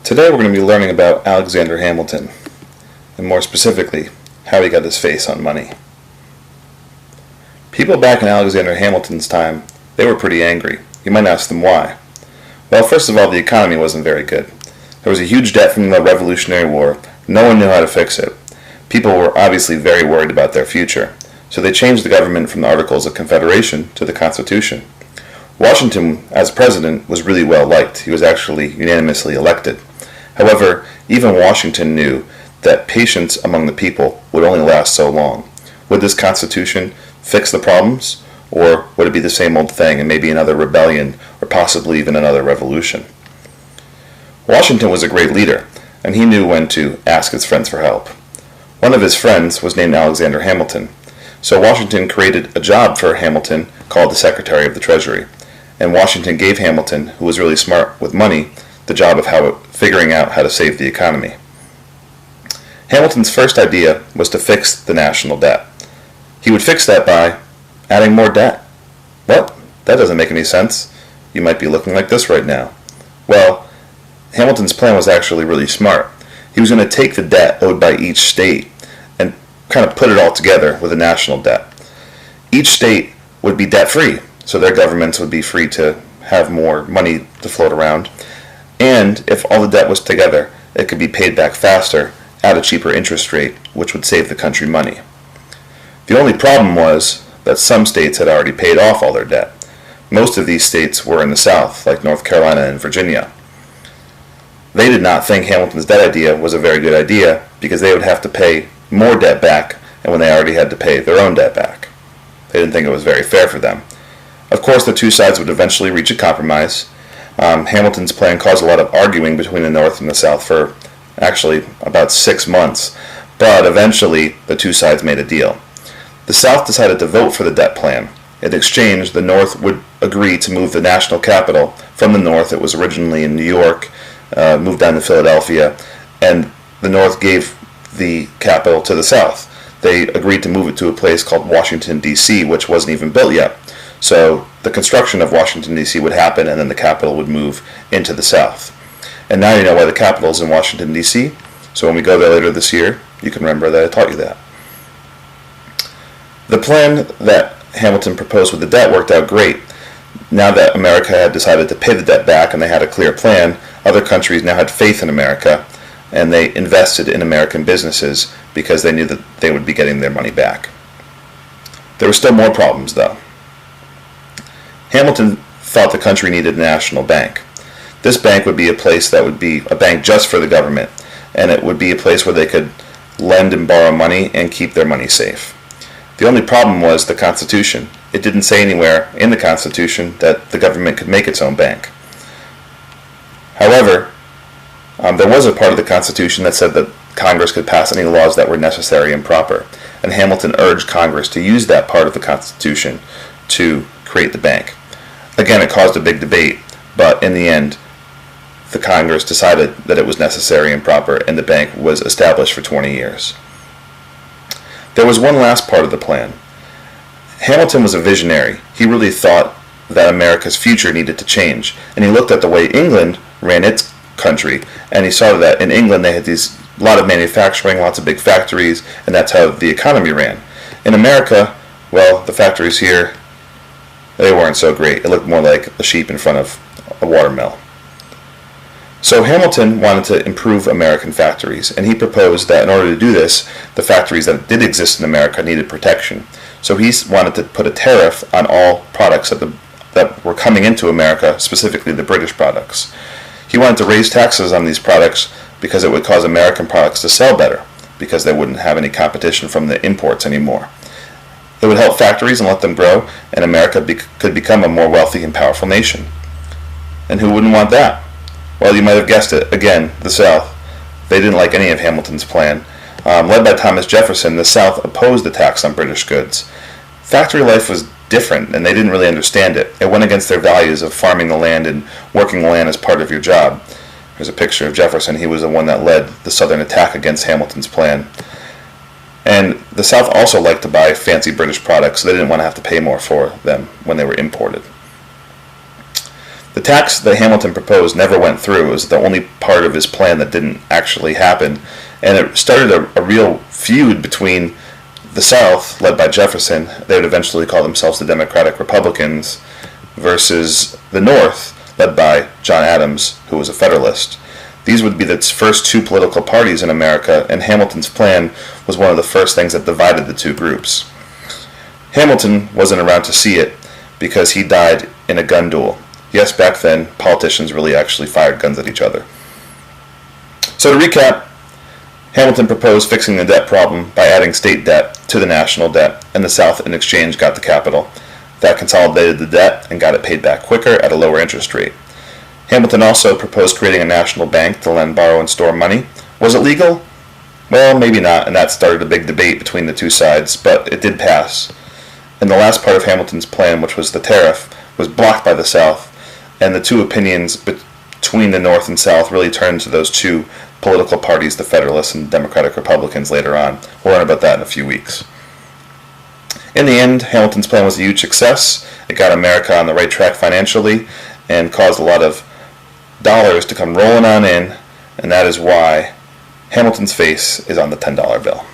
Today we're going to be learning about Alexander Hamilton, and more specifically, how he got his face on money. People back in Alexander Hamilton's time, they were pretty angry. You might ask them why. Well, first of all, the economy wasn't very good. There was a huge debt from the Revolutionary War. No one knew how to fix it. People were obviously very worried about their future, so they changed the government from the Articles of Confederation to the Constitution. Washington, as president, was really well liked. He was actually unanimously elected. However, even Washington knew that patience among the people would only last so long. Would this Constitution fix the problems, or would it be the same old thing and maybe another rebellion, or possibly even another revolution? Washington was a great leader, and he knew when to ask his friends for help. One of his friends was named Alexander Hamilton, so Washington created a job for Hamilton called the Secretary of the Treasury, and Washington gave Hamilton, who was really smart with money, the job of figuring out how to save the economy. Hamilton's first idea was to fix the national debt. He would fix that by adding more debt. What? That doesn't make any sense. You might be looking like this right now. Well, Hamilton's plan was actually really smart. He was going to take the debt owed by each state and kind of put it all together with a national debt. Each state would be debt-free, so their governments would be free to have more money to float around. And if all the debt was together, it could be paid back faster at a cheaper interest rate, which would save the country money. The only problem was that some states had already paid off all their debt. Most of these states were in the South, like North Carolina and Virginia. They did not think Hamilton's debt idea was a very good idea because they would have to pay more debt back, and when they already had to pay their own debt back. They didn't think it was very fair for them. Of course, the two sides would eventually reach a compromise. Hamilton's plan caused a lot of arguing between the North and the South for actually about 6 months, but eventually the two sides made a deal. The South decided to vote for the debt plan. In exchange, the North would agree to move the national capital from the North. It was originally in New York, moved down to Philadelphia, and the North gave the capital to the South. They agreed to move it to a place called Washington, D.C., which wasn't even built yet. So the construction of Washington, D.C. would happen, and then the capital would move into the South. And now you know why the capital is in Washington, D.C., so when we go there later this year, you can remember that I taught you that. The plan that Hamilton proposed with the debt worked out great. Now that America had decided to pay the debt back and they had a clear plan, other countries now had faith in America, and they invested in American businesses because they knew that they would be getting their money back. There were still more problems, though. Hamilton thought the country needed a national bank. This bank would be a place that would be a bank just for the government, and it would be a place where they could lend and borrow money and keep their money safe. The only problem was the Constitution. It didn't say anywhere in the Constitution that the government could make its own bank. However, there was a part of the Constitution that said that Congress could pass any laws that were necessary and proper, and Hamilton urged Congress to use that part of the Constitution to create the bank. Again, it caused a big debate, but in the end, the Congress decided that it was necessary and proper, and the bank was established for 20 years. There was one last part of the plan. Hamilton was a visionary. He really thought that America's future needed to change, and he looked at the way England ran its country, and he saw that in England they had a lot of manufacturing, lots of big factories, and that's how the economy ran. In America, well, the factories here, they weren't so great. It looked more like a sheep in front of a watermill. So Hamilton wanted to improve American factories, and he proposed that in order to do this, the factories that did exist in America needed protection. So he wanted to put a tariff on all products that were coming into America, specifically the British products. He wanted to raise taxes on these products because it would cause American products to sell better, because they wouldn't have any competition from the imports anymore. It would help factories and let them grow, and America could become a more wealthy and powerful nation. And who wouldn't want that? Well, you might have guessed it. Again, the South. They didn't like any of Hamilton's plan. Led by Thomas Jefferson, the South opposed the tax on British goods. Factory life was different, and they didn't really understand it. It went against their values of farming the land and working the land as part of your job. There's a picture of Jefferson. He was the one that led the Southern attack against Hamilton's plan. And the South also liked to buy fancy British products, so they didn't want to have to pay more for them when they were imported. The tax that Hamilton proposed never went through. It was the only part of his plan that didn't actually happen. And it started a real feud between the South, led by Jefferson, they would eventually call themselves the Democratic Republicans, versus the North, led by John Adams, who was a Federalist. These would be the first two political parties in America, and Hamilton's plan was one of the first things that divided the two groups. Hamilton wasn't around to see it because he died in a gun duel. Yes, back then, politicians really actually fired guns at each other. So to recap, Hamilton proposed fixing the debt problem by adding state debt to the national debt, and the South in exchange got the capital. That consolidated the debt and got it paid back quicker at a lower interest rate. Hamilton also proposed creating a national bank to lend, borrow, and store money. Was it legal? Well, maybe not, and that started a big debate between the two sides, but it did pass. And the last part of Hamilton's plan, which was the tariff, was blocked by the South, and the two opinions between the North and South really turned to those two political parties, the Federalists and Democratic Republicans, later on. We'll learn about that in a few weeks. In the end, Hamilton's plan was a huge success. It got America on the right track financially and caused a lot of dollars to come rolling on in, and that is why Hamilton's face is on the $10 bill.